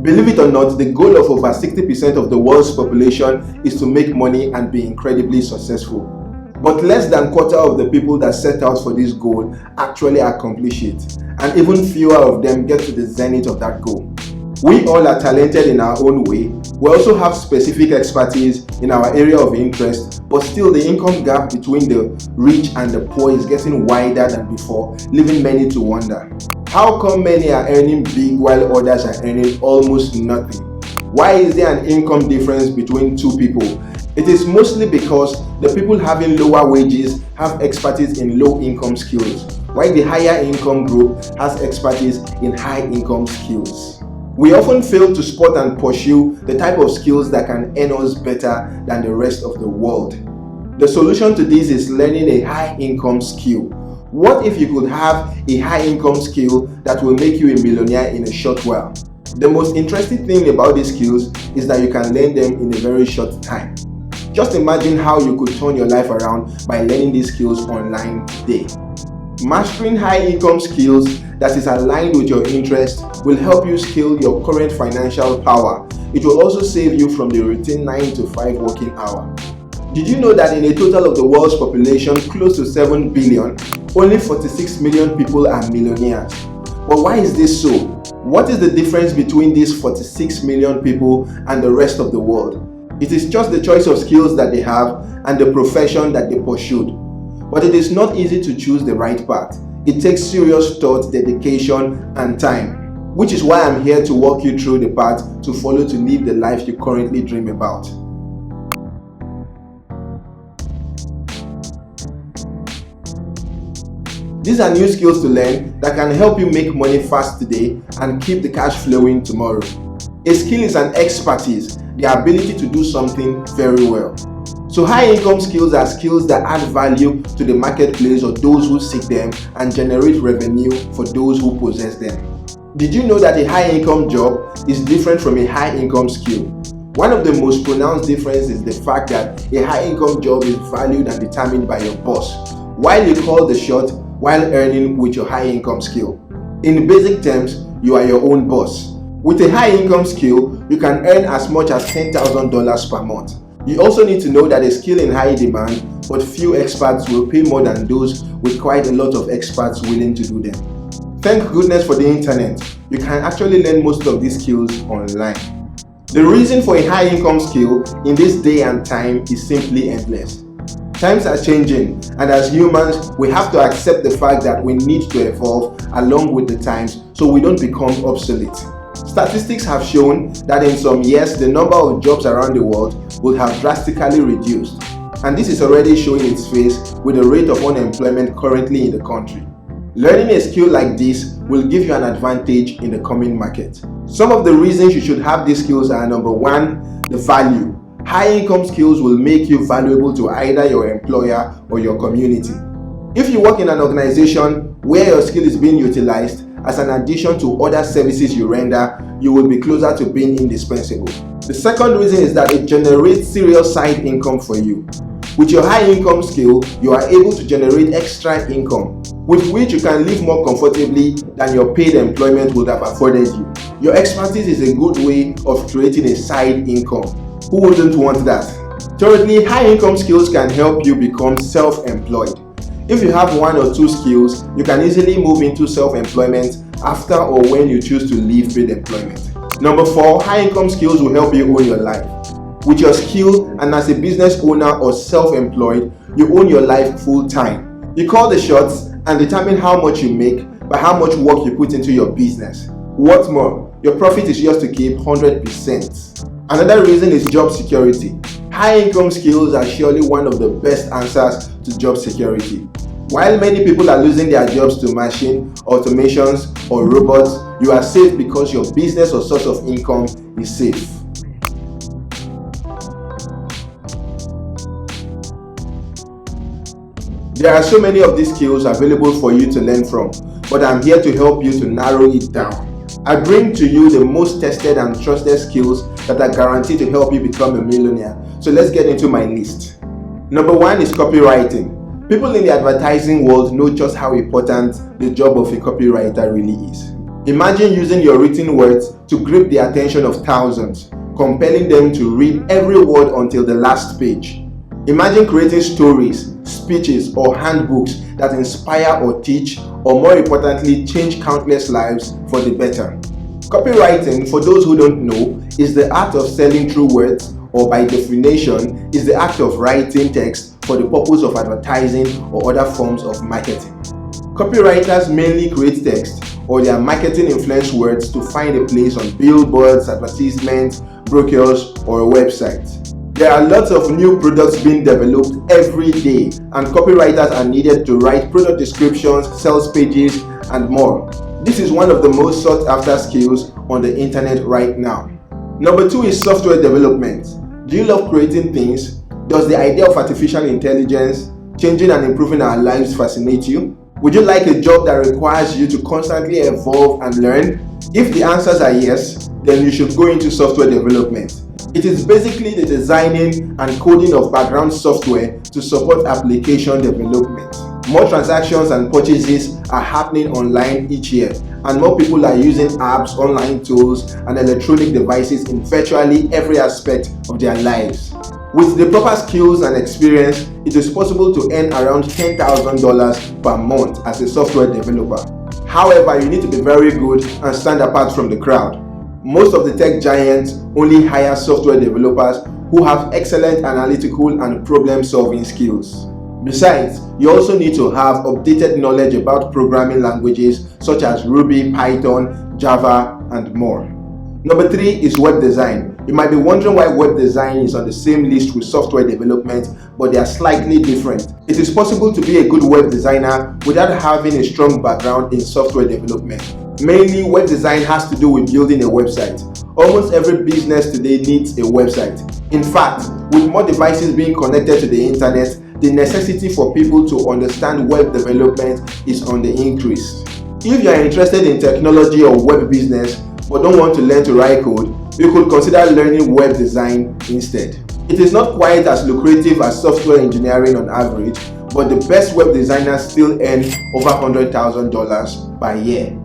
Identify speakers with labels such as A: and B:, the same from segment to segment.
A: Believe it or not, the goal of over 60% of the world's population is to make money and be incredibly successful. But less than quarter of the people that set out for this goal actually accomplish it, and even fewer of them get to the zenith of that goal. We all are talented in our own way. We also have specific expertise in our area of interest, but still the income gap between the rich and the poor is getting wider than before, leaving many to wonder. How come many are earning big while others are earning almost nothing? Why is there an income difference between two people? It is mostly because the people having lower wages have expertise in low income skills, while the higher income group has expertise in high income skills. We often fail to spot and pursue the type of skills that can earn us better than the rest of the world. The solution to this is learning a high income skill. What if you could have a high income skill that will make you a millionaire in a short while? The most interesting thing about these skills is that you can learn them in a very short time. Just imagine how you could turn your life around by learning these skills online today. Mastering high income skills that is aligned with your interest will help you scale your current financial power. It will also save you from the routine 9 to 5 working hour. Did you know that in a total of the world's population close to 7 billion, only 46 million people are millionaires? But why is this so? What is the difference between these 46 million people and the rest of the world? It is just the choice of skills that they have and the profession that they pursued. But it is not easy to choose the right path. It takes serious thought, dedication, and time, which is why I'm here to walk you through the path to follow to live the life you currently dream about. These are new skills to learn that can help you make money fast today and keep the cash flowing tomorrow. A skill is an expertise, the ability to do something very well. So high income skills are skills that add value to the marketplace or those who seek them and generate revenue for those who possess them. Did you know that a high income job is different from a high income skill? One of the most pronounced differences is the fact that a high income job is valued and determined by your boss, while you call the shot while earning with your high income skill. In basic terms, you are your own boss. With a high income skill, you can earn as much as $10,000 per month. You also need to know that a skill in high demand, but few experts will pay more than those with quite a lot of experts willing to do them. Thank goodness for the internet. You can actually learn most of these skills online. The reason for a high income skill in this day and time is simply endless. Times are changing, and as humans, we have to accept the fact that we need to evolve along with the times so we don't become obsolete. Statistics have shown that in some years, the number of jobs around the world will have drastically reduced, and this is already showing its face with the rate of unemployment currently in the country. Learning a skill like this will give you an advantage in the coming market. Some of the reasons you should have these skills are: number one, the value. High income skills will make you valuable to either your employer or your community. If you work in an organization where your skill is being utilized as an addition to other services you render, you will be closer to being indispensable. The second reason is that it generates serious side income for you. With your high income skill, you are able to generate extra income, with which you can live more comfortably than your paid employment would have afforded you. Your expertise is a good way of creating a side income. Who wouldn't want that? Thirdly, high income skills can help you become self-employed. If you have one or two skills, you can easily move into self-employment after or when you choose to leave paid employment. Number 4, high income skills will help you own your life. With your skill and as a business owner or self-employed, you own your life full time. You call the shots and determine how much you make by how much work you put into your business. What's more, your profit is yours to keep 100%. Another reason is job security. High income skills are surely one of the best answers to job security. While many people are losing their jobs to machine, automations, or robots, you are safe because your business or source of income is safe. There are so many of these skills available for you to learn from, but I'm here to help you to narrow it down. I bring to you the most tested and trusted skills that are guaranteed to help you become a millionaire. So let's get into my list. Number 1 is copywriting. People in the advertising world know just how important the job of a copywriter really is. Imagine using your written words to grip the attention of thousands, compelling them to read every word until the last page. Imagine creating stories, speeches, or handbooks that inspire or teach, or more importantly, change countless lives for the better. Copywriting, for those who don't know, is the art of selling through words, or by definition, is the act of writing text for the purpose of advertising or other forms of marketing. Copywriters mainly create text or their marketing influence words to find a place on billboards, advertisements, brochures, or websites. There are lots of new products being developed every day, and copywriters are needed to write product descriptions, sales pages, and more. This is one of the most sought after skills on the internet right now. Number 2 is software development. Do you love creating things? Does the idea of artificial intelligence changing and improving our lives fascinate you? Would you like a job that requires you to constantly evolve and learn? If the answers are yes, then you should go into software development. It is basically the designing and coding of background software to support application development. More transactions and purchases are happening online each year, and more people are using apps, online tools, and electronic devices in virtually every aspect of their lives. With the proper skills and experience, it is possible to earn around $10,000 per month as a software developer. However, you need to be very good and stand apart from the crowd. Most of the tech giants only hire software developers who have excellent analytical and problem-solving skills. Besides, you also need to have updated knowledge about programming languages such as Ruby, Python, Java, and more. Number 3 is web design. You might be wondering why web design is on the same list with software development, but they are slightly different. It is possible to be a good web designer without having a strong background in software development. Mainly, web design has to do with building a website. Almost every business today needs a website. In fact, with more devices being connected to the internet, the necessity for people to understand web development is on the increase. If you are interested in technology or web business but don't want to learn to write code, you could consider learning web design instead. It is not quite as lucrative as software engineering on average, but the best web designers still earn over $100,000 per year.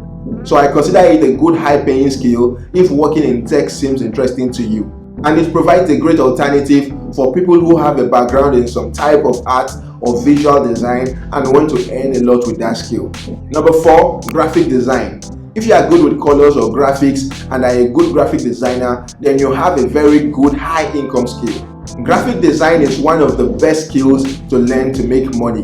A: So I consider it a good high-paying skill if working in tech seems interesting to you. And it provides a great alternative for people who have a background in some type of art or visual design and want to earn a lot with that skill. Number 4, graphic design. If you are good with colors or graphics and are a good graphic designer, then you have a very good high income skill. Graphic design is one of the best skills to learn to make money.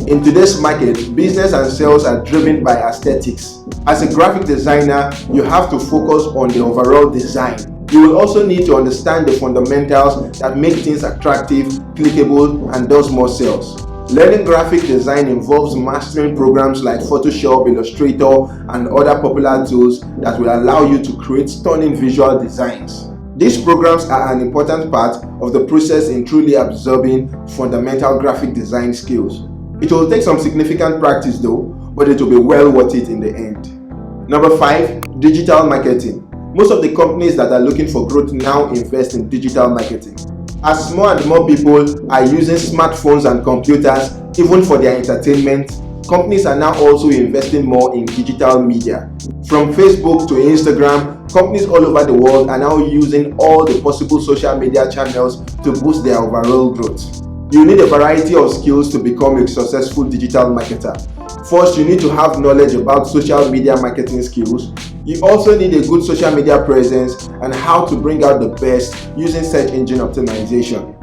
A: In today's market, business and sales are driven by aesthetics. As a graphic designer, you have to focus on the overall design. You will also need to understand the fundamentals that make things attractive, clickable, and does more sales. Learning graphic design involves mastering programs like Photoshop, Illustrator, and other popular tools that will allow you to create stunning visual designs. These programs are an important part of the process in truly absorbing fundamental graphic design skills. It will take some significant practice though, but it will be well worth it in the end. Number 5, digital marketing. Most of the companies that are looking for growth now invest in digital marketing. As more and more people are using smartphones and computers, even for their entertainment, companies are now also investing more in digital media. From Facebook to Instagram, companies all over the world are now using all the possible social media channels to boost their overall growth. You need a variety of skills to become a successful digital marketer. First, you need to have knowledge about social media marketing skills. You also need a good social media presence and how to bring out the best using search engine optimization.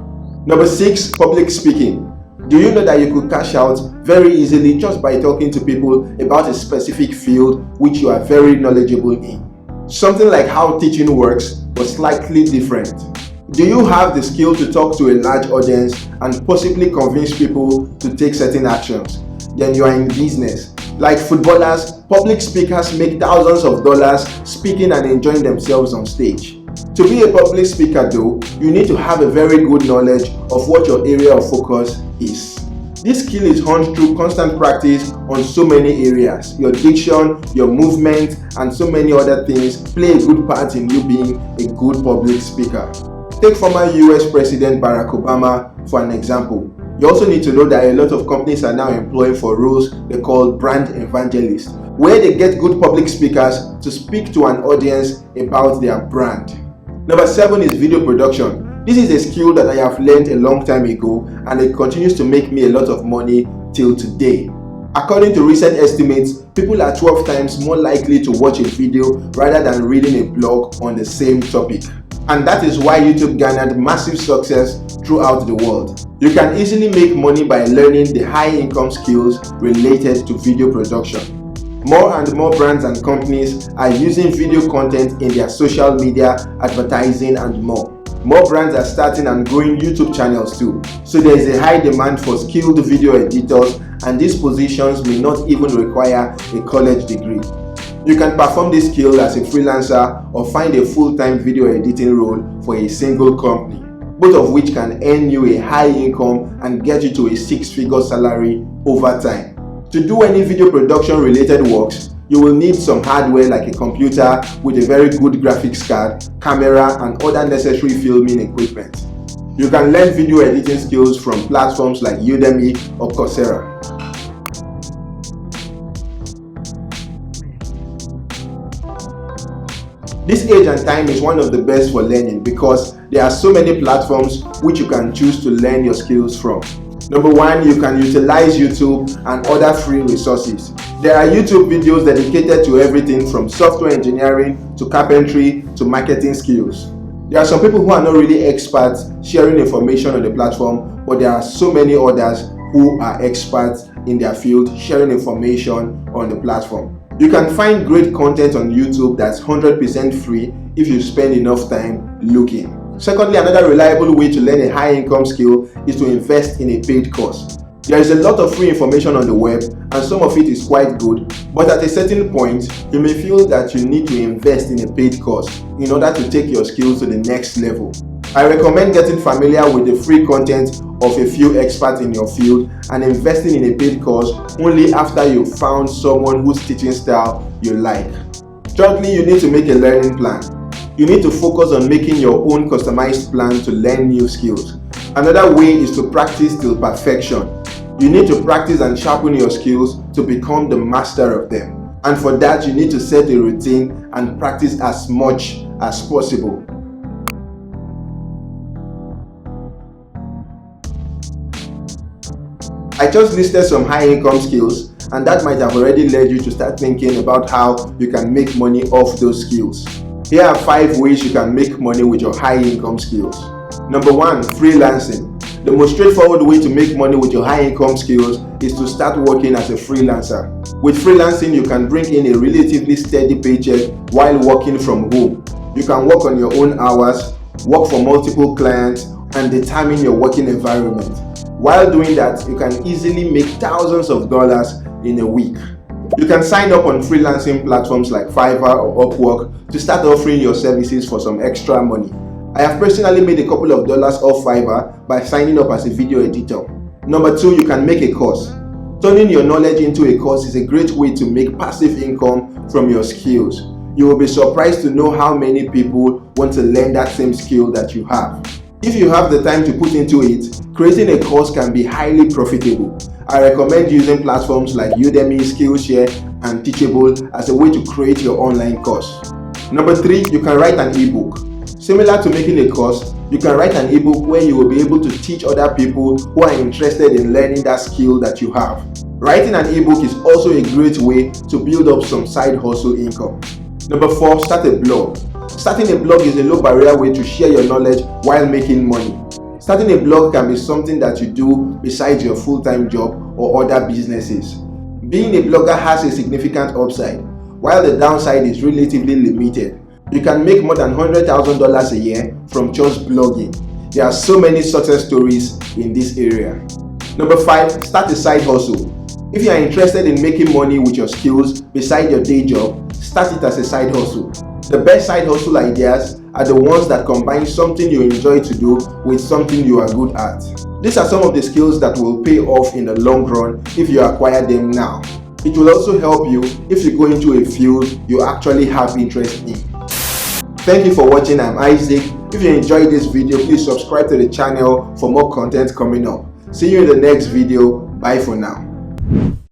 A: Number 6, public speaking. Do you know that you could cash out very easily just by talking to people about a specific field which you are very knowledgeable in? Something like how teaching works, but slightly different. Do you have the skill to talk to a large audience and possibly convince people to take certain actions? Then you are in business. Like footballers, public speakers make thousands of dollars speaking and enjoying themselves on stage. To be a public speaker though, you need to have a very good knowledge of what your area of focus is. This skill is honed through constant practice on so many areas. Your diction, your movement, and so many other things play a good part in you being a good public speaker. Take former US President Barack Obama for an example. You also need to know that a lot of companies are now employing for roles they call brand evangelists, where they get good public speakers to speak to an audience about their brand. Number 7 is video production. This is a skill that I have learned a long time ago, and it continues to make me a lot of money till today. According to recent estimates, people are 12 times more likely to watch a video rather than reading a blog on the same topic. And that is why YouTube garnered massive success throughout the world. You can easily make money by learning the high-income skills related to video production. More and more brands and companies are using video content in their social media, advertising, and more. More brands are starting and growing YouTube channels too. So there is a high demand for skilled video editors, and these positions may not even require a college degree. You can perform this skill as a freelancer or find a full-time video editing role for a single company, both of which can earn you a high income and get you to a 6-figure salary over time. To do any video production related works, you will need some hardware like a computer with a very good graphics card, camera, and other necessary filming equipment. You can learn video editing skills from platforms like Udemy or Coursera. This age and time is one of the best for learning because there are so many platforms which you can choose to learn your skills from. Number 1, you can utilize YouTube and other free resources. There are YouTube videos dedicated to everything from software engineering to carpentry to marketing skills. There are some people who are not really experts sharing information on the platform, but there are so many others who are experts in their field sharing information on the platform. You can find great content on YouTube that's 100% free if you spend enough time looking. Secondly, another reliable way to learn a high income skill is to invest in a paid course. There is a lot of free information on the web, and some of it is quite good, but at a certain point, you may feel that you need to invest in a paid course in order to take your skills to the next level. I recommend getting familiar with the free content of a few experts in your field and investing in a paid course only after you've found someone whose teaching style you like. Thirdly, you need to make a learning plan. You need to focus on making your own customized plan to learn new skills. Another way is to practice till perfection. You need to practice and sharpen your skills to become the master of them. And for that, you need to set a routine and practice as much as possible. I just listed some high income skills, and that might have already led you to start thinking about how you can make money off those skills. Here are 5 ways you can make money with your high income skills. Number 1, freelancing. The most straightforward way to make money with your high income skills is to start working as a freelancer. With freelancing, you can bring in a relatively steady paycheck while working from home. You can work on your own hours, work for multiple clients, and determine your working environment. While doing that, you can easily make thousands of dollars in a week. You can sign up on freelancing platforms like Fiverr or Upwork to start offering your services for some extra money. I have personally made a couple of dollars off Fiverr by signing up as a video editor. Number 2, you can make a course. Turning your knowledge into a course is a great way to make passive income from your skills. You will be surprised to know how many people want to learn that same skill that you have. If you have the time to put into it, creating a course can be highly profitable. I recommend using platforms like Udemy, Skillshare, and Teachable as a way to create your online course. Number 3, you can write an ebook. Similar to making a course, you can write an ebook where you will be able to teach other people who are interested in learning that skill that you have. Writing an ebook is also a great way to build up some side hustle income. Number 4, start a blog. Starting a blog is a low barrier way to share your knowledge while making money. Starting a blog can be something that you do besides your full-time job or other businesses. Being a blogger has a significant upside, while the downside is relatively limited. You can make more than $100,000 a year from just blogging. There are so many success stories in this area. Number 5, start a side hustle. If you are interested in making money with your skills beside your day job, start it as a side hustle. The best side hustle ideas are the ones that combine something you enjoy to do with something you are good at. These are some of the skills that will pay off in the long run if you acquire them now. It will also help you if you go into a field you actually have interest in. Thank you for watching. I'm Isaac. If you enjoyed this video, please subscribe to the channel for more content coming up. See you in the next video. Bye for now.